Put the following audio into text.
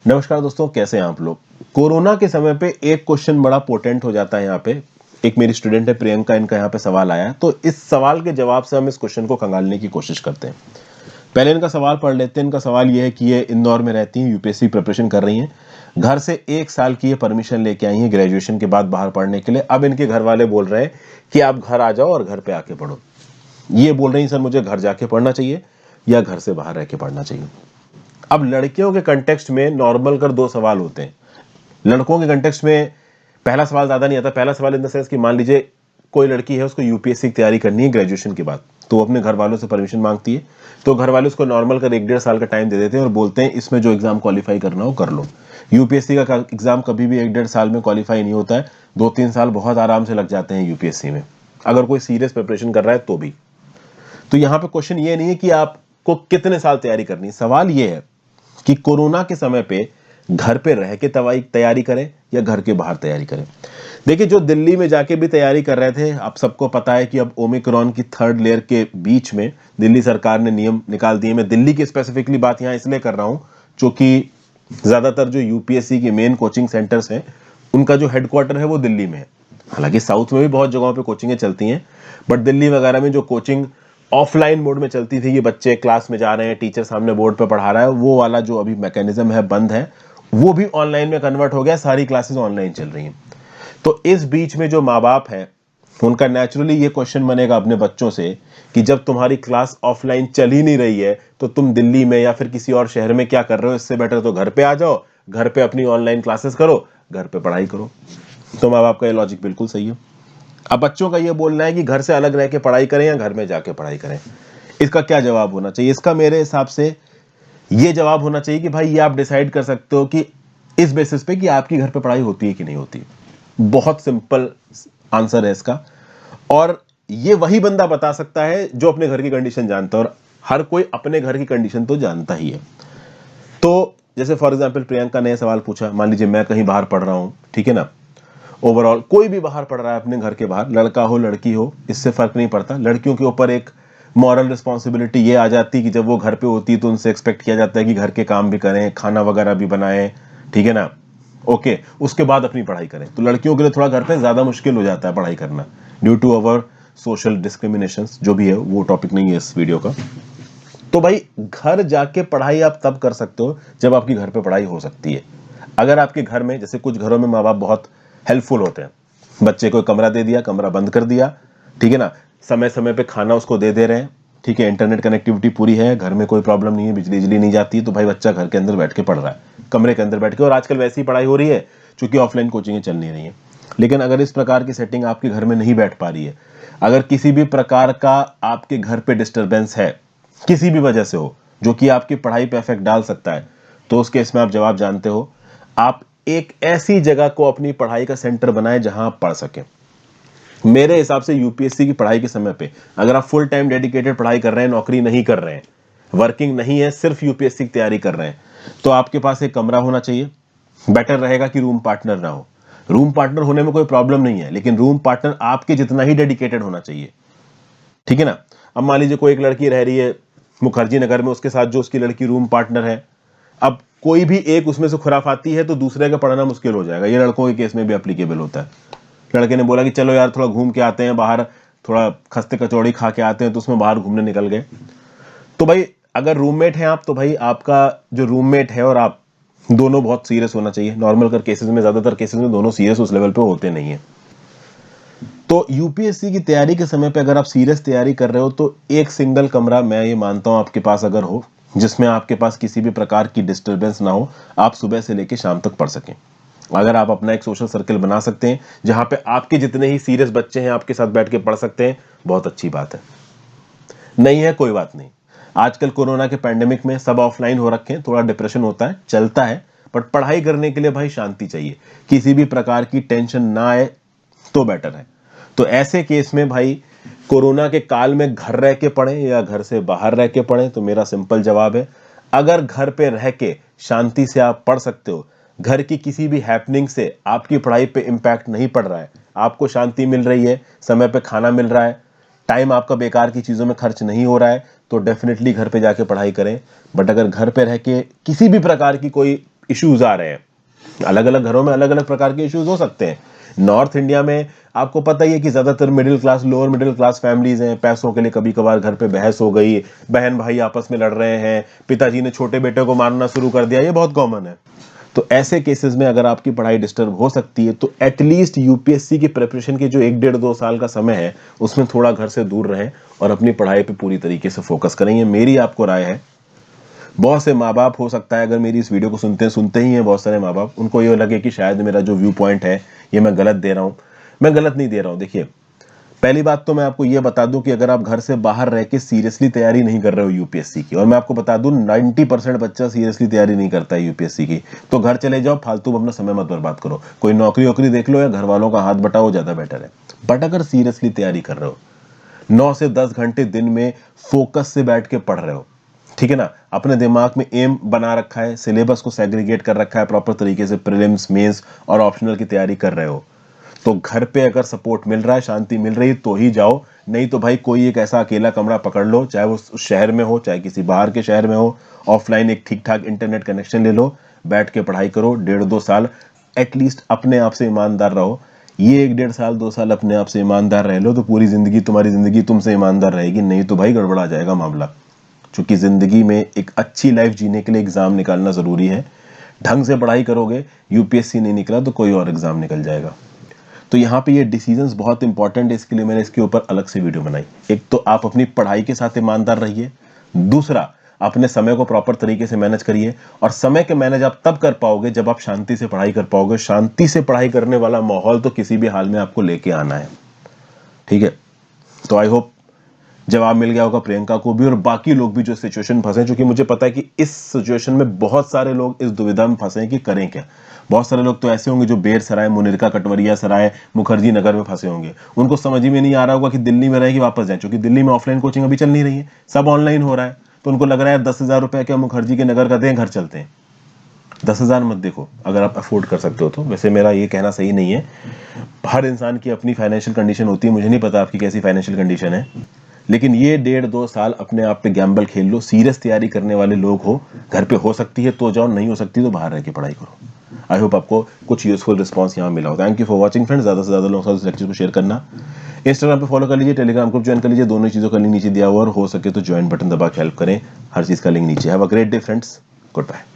नमस्कार दोस्तों, कैसे हैं आप लोग। कोरोना के समय पे एक क्वेश्चन बड़ा पोटेंट हो जाता है। यहाँ पे एक मेरी स्टूडेंट है प्रियंका, इनका यहाँ पे सवाल आया, तो इस सवाल के जवाब से हम इस क्वेश्चन को खंगालने की कोशिश करते हैं। पहले इनका सवाल पढ़ लेते हैं। इनका सवाल ये है कि ये इंदौर में रहती हैं, यूपीएससी प्रिपरेशन कर रही हैं। घर से 1 साल की ये परमिशन लेके आई हैं ग्रेजुएशन के बाद बाहर पढ़ने के लिए। अब इनके घर वाले बोल रहे हैं कि आप घर आ जाओ और घर पे आके पढ़ो। ये बोल रही हैं सर मुझे घर जाके पढ़ना चाहिए या घर से बाहर रह के पढ़ना चाहिए। अब लड़कियों के कंटेक्स्ट में नॉर्मल कर दो सवाल होते हैं। लड़कों के कंटेक्स्ट में पहला सवाल ज्यादा नहीं आता। पहला सवाल इन द सेंस कि मान लीजिए कोई लड़की है, उसको यूपीएससी की तैयारी करनी है ग्रेजुएशन के बाद, तो वो अपने घर वालों से परमिशन मांगती है। तो घर वाले उसको नॉर्मल कर 1-1.5 साल का टाइम दे देते हैं और बोलते हैं इसमें जो एग्जाम क्वालिफाई करना हो कर लो। यूपीएससी का एग्जाम कभी भी 1-1.5 साल में क्वालिफाई नहीं होता है। 2-3 साल बहुत आराम से लग जाते हैं यूपीएससी में, अगर कोई सीरियस प्रिपरेशन कर रहा है तो भी। तो यहाँ पे क्वेश्चन ये नहीं है कि आपको कितने साल तैयारी करनी है, सवाल ये है कि कोरोना के समय पे घर पे रह के तैयारी करें या घर के बाहर तैयारी करें। देखिए, जो दिल्ली में जाके भी तैयारी कर रहे थे, आप सबको पता है कि अब ओमिक्रॉन की 3rd लेयर के बीच में दिल्ली सरकार ने नियम निकाल दिए। मैं दिल्ली की स्पेसिफिकली बात यहाँ इसलिए कर रहा हूँ क्योंकि ज्यादातर जो यूपीएससी के मेन कोचिंग सेंटर्स हैं, उनका जो हेडक्वार्टर है वो दिल्ली में है। हालांकि साउथ में भी बहुत जगहों पे कोचिंगें चलती हैं, बट दिल्ली वगैरह में जो कोचिंग ऑफलाइन मोड में चलती थी, ये बच्चे क्लास में जा रहे हैं, टीचर सामने बोर्ड पे पढ़ा रहा है, वो वाला जो अभी मैकेनिज्म है बंद है, वो भी ऑनलाइन में कन्वर्ट हो गया। सारी क्लासेस ऑनलाइन चल रही हैं। तो इस बीच में जो माँ बाप है, उनका नेचुरली ये क्वेश्चन बनेगा अपने बच्चों से कि जब तुम्हारी क्लास ऑफलाइन चल ही नहीं रही है तो तुम दिल्ली में या फिर किसी और शहर में क्या कर रहे हो। इससे बेटर तो घर पे आ जाओ, घर पे अपनी ऑनलाइन क्लासेस करो, घर पे पढ़ाई करो। तो माँ बाप का ये लॉजिक बिल्कुल सही है। अब बच्चों का ये बोलना है कि घर से अलग रह के पढ़ाई करें या घर में जाके पढ़ाई करें। इसका क्या जवाब होना चाहिए? इसका मेरे हिसाब से ये जवाब होना चाहिए कि भाई ये आप डिसाइड कर सकते हो कि इस बेसिस पे कि आपकी घर पे पढ़ाई होती है कि नहीं होती। बहुत सिंपल आंसर है इसका, और ये वही बंदा बता सकता है जो अपने घर की कंडीशन जानता है, और हर कोई अपने घर की कंडीशन तो जानता ही है। तो जैसे फॉर एग्जाम्पल प्रियंका ने सवाल पूछा, मान लीजिए मैं कहीं बाहर पढ़ रहा हूं, ठीक है ना, ओवरऑल कोई भी बाहर पढ़ रहा है अपने घर के बाहर, लड़का हो लड़की हो, इससे फर्क नहीं पड़ता। लड़कियों के ऊपर एक मॉरल रिस्पॉन्सिबिलिटी ये आ जाती है कि जब वो घर पे होती है तो उनसे एक्सपेक्ट किया जाता है कि घर के काम भी करें, खाना वगैरह भी बनाएं, ठीक है ना, ओके, उसके बाद अपनी पढ़ाई करें। तो लड़कियों के लिए थोड़ा घर पे ज्यादा मुश्किल हो जाता है पढ़ाई करना, due to our social discrimination, जो भी है वो टॉपिक नहीं है इस वीडियो का। तो भाई घर जाके पढ़ाई आप तब कर सकते हो जब आपकी घर पे पढ़ाई हो सकती है। अगर आपके घर में, जैसे कुछ घरों में माँ बाप बहुत हेल्पफुल होते हैं, बच्चे को कमरा दे दिया, कमरा बंद कर दिया, ठीक है ना, समय समय पे खाना उसको दे दे रहे हैं, ठीक है, इंटरनेट कनेक्टिविटी पूरी है, घर में कोई प्रॉब्लम नहीं है, बिजली नहीं जाती, तो भाई बच्चा घर के अंदर बैठ के पढ़ रहा है, कमरे के अंदर बैठ के। और आजकल वैसी पढ़ाई हो रही है क्योंकि ऑफलाइन कोचिंग चल नहीं रही है। लेकिन अगर इस प्रकार की सेटिंग आपके घर में नहीं बैठ पा रही है, अगर किसी भी प्रकार का आपके घर पे डिस्टरबेंस है, किसी भी वजह से हो, जो कि आपकी पढ़ाई पे इफेक्ट डाल सकता है, तो उस केस में आप जवाब जानते हो। आप एक ऐसी जगह को अपनी पढ़ाई का सेंटर बनाएं जहां आप पढ़ सकें। मेरे हिसाब से यूपीएससी की पढ़ाई के समय पे अगर आप फुल टाइम डेडिकेटेड पढ़ाई कर रहे हैं, नौकरी नहीं कर रहे हैं, वर्किंग नहीं है, सिर्फ यूपीएससी की तैयारी कर रहे हैं, तो आपके पास एक कमरा होना चाहिए। बेटर रहेगा कि रूम पार्टनर ना हो। रूम पार्टनर होने में कोई प्रॉब्लम नहीं है, लेकिन रूम पार्टनर आपके जितना ही डेडिकेटेड होना चाहिए, ठीक है ना। अब मान लीजिए कोई एक लड़की रह रही है मुखर्जी नगर में, उसके साथ जो उसकी लड़की रूम पार्टनर है, अब कोई भी एक उसमें से खुराफाती है तो दूसरे का पढ़ना मुश्किल हो जाएगा। ये लड़कों के केस में भी एप्लीकेबल होता है। लड़के ने बोला कि चलो यार थोड़ा घूम के आते हैं बाहर, थोड़ा खस्ते कचौड़ी खा के आते हैं, तो उसमें बाहर घूमने निकल गए। तो भाई अगर रूममेट हैं आप, तो भाई आपका जो रूममेट है और आप दोनों बहुत सीरियस होना चाहिए। नॉर्मल कर केसेस में, ज्यादातर केसेस में दोनों सीरियस उस लेवल पे होते नहीं है। तो यूपीएससी की तैयारी के समय पे अगर आप सीरियस तैयारी कर रहे हो तो एक सिंगल कमरा, मैं ये मानता हूं आपके पास अगर हो, जिसमें आपके पास किसी भी प्रकार की डिस्टरबेंस ना हो, आप सुबह से लेकर शाम तक पढ़ सकें। अगर आप अपना एक सोशल सर्कल बना सकते हैं जहां पे आपके जितने ही सीरियस बच्चे हैं आपके साथ बैठ के पढ़ सकते हैं, बहुत अच्छी बात है। नहीं है कोई बात नहीं। आजकल कोरोना के पैंडेमिक में सब ऑफलाइन हो रखे हैं, थोड़ा डिप्रेशन होता है, चलता है, बट पढ़ाई करने के लिए भाई शांति चाहिए, किसी भी प्रकार की टेंशन ना आए तो बेटर है। तो ऐसे केस में भाई कोरोना के काल में घर रह के पढ़ें या घर से बाहर रह के पढ़ें, तो मेरा सिंपल जवाब है, अगर घर पे रह के शांति से आप पढ़ सकते हो, घर की किसी भी हैपनिंग से आपकी पढ़ाई पे इंपैक्ट नहीं पड़ रहा है, आपको शांति मिल रही है, समय पे खाना मिल रहा है, टाइम आपका बेकार की चीजों में खर्च नहीं हो रहा है, तो डेफिनेटली घर पे जाके पढ़ाई करें। बट अगर घर पे रह के किसी भी प्रकार की कोई इश्यूज आ रहे हैं। अलग अलग घरों में अलग अलग प्रकार के इश्यूज हो सकते हैं। नॉर्थ इंडिया में आपको पता ही है कि ज्यादातर middle class, lower middle class families हैं। पैसों के लिए कभी कभार घर पे बहस हो गई, बहन भाई आपस में लड़ रहे हैं, पिताजी ने छोटे बेटे को मारना शुरू कर दिया, ये बहुत कॉमन है। तो ऐसे केसेस में अगर आपकी पढ़ाई डिस्टर्ब हो सकती है तो एटलीस्ट यूपीएससी की प्रिपरेशन के जो 1-1.5-2 साल का समय है उसमें थोड़ा घर से दूर रहें और अपनी पढ़ाई पे पूरी तरीके से फोकस करें। ये मेरी आपको राय है। बहुत से माँ बाप हो सकता है अगर मेरी इस वीडियो को सुनते ही हैं बहुत सारे माँ बाप, उनको ये लगे कि शायद मेरा जो व्यू पॉइंट है ये मैं गलत दे रहा हूँ। मैं गलत नहीं दे रहा हूँ। देखिए, पहली बात तो मैं आपको ये बता दूं कि अगर आप घर से बाहर रह के सीरियसली तैयारी नहीं कर रहे हो यूपीएससी की, और मैं आपको बता दूं 90% बच्चा सीरियसली तैयारी नहीं करता है यूपीएससी की, तो घर चले जाओ, फालतू अपना समय मत बर्बाद करो, कोई नौकरी वोकरी देख लो या घर वालों का हाथ बटाओ, ज्यादा बेटर है। बट अगर सीरियसली तैयारी कर रहे हो, 9 से 10 घंटे दिन में फोकस से बैठ के पढ़ रहे हो, ठीक है ना, अपने दिमाग में एम बना रखा है, सिलेबस को सेग्रीगेट कर रखा है प्रॉपर तरीके से, प्रीलिम्स, मेंस और ऑप्शनल की तैयारी कर रहे हो, तो घर पे अगर सपोर्ट मिल रहा है, शांति मिल रही है तो ही जाओ। नहीं तो भाई कोई एक ऐसा अकेला कमरा पकड़ लो, चाहे वो उस शहर में हो चाहे किसी बाहर के शहर में हो, ऑफलाइन एक ठीक ठाक इंटरनेट कनेक्शन ले लो, बैठ के पढ़ाई करो 1.5-2 साल। एटलीस्ट अपने आप से ईमानदार रहो। ये 1-1.5 साल 2 साल अपने आप से ईमानदार रह लो तो पूरी जिंदगी तुम्हारी जिंदगी तुमसे ईमानदार रहेगी। नहीं तो भाई गड़बड़ा जाएगा मामला। क्योंकि जिंदगी में एक अच्छी लाइफ जीने के लिए एग्जाम निकालना जरूरी है। ढंग से पढ़ाई करोगे, यूपीएससी नहीं निकला तो कोई और एग्जाम निकल जाएगा। तो यहाँ पे ये डिसीजंस बहुत इंपॉर्टेंट है, इसके लिए मैंने इसके ऊपर अलग से वीडियो बनाई। एक तो आप अपनी पढ़ाई के साथ ईमानदार रहिए, दूसरा अपने समय को प्रॉपर तरीके से मैनेज करिए, और समय के मैनेज आप तब कर पाओगे जब आप शांति से पढ़ाई कर पाओगे। शांति से पढ़ाई करने वाला माहौल तो किसी भी हाल में आपको लेके आना है, ठीक है। तो आई होप जवाब मिल गया होगा प्रियंका को भी और बाकी लोग भी जो सिचुएशन फंसे, क्योंकि मुझे पता है कि इस सिचुएशन में बहुत सारे लोग इस दुविधा में फंसे हैं कि करें क्या। बहुत सारे लोग तो ऐसे होंगे जो बेर सराय, मुनिरका, कटवरिया सराय, मुखर्जी नगर में फंसे होंगे। उनको समझ ही में नहीं आ रहा होगा कि दिल्ली में रहे कि वापस जाए, क्योंकि दिल्ली में ऑफलाइन कोचिंग अभी चल नहीं रही है, सब ऑनलाइन हो रहा है। तो उनको लग रहा है 10,000 रुपए क्या मुखर्जी के नगर का दें, घर चलते हैं। 10,000 मत देखो, अगर आप अफोर्ड कर सकते हो तो। वैसे मेरा ये कहना सही नहीं है, हर इंसान की अपनी फाइनेंशियल कंडीशन होती है, मुझे नहीं पता आपकी कैसी फाइनेंशियल कंडीशन है, लेकिन ये 1.5-2 साल अपने आप पे गैम्बल खेल लो। सीरियस तैयारी करने वाले लोग हो, घर पे हो सकती है तो जाओ, नहीं हो सकती तो बाहर रह के पढ़ाई करो। आई होप आपको कुछ यूजफुल रिस्पॉन्स यहाँ मिला हो। Thank you for watching friends. ज्यादा से ज्यादा लोगों के साथ इस लेक्चर को शेयर करना, इंस्टाग्राम पे फॉलो कर लीजिए, टेलीग्राम ग्रुप ज्वाइन कर लीजिए, दोनों चीजों का लिंक नीचे दिया हुआ, और हो सके तो ज्वाइन बटन दबा के हेल्प करें, हर चीज का लिंक नीचे। Have a great day friends, good bye.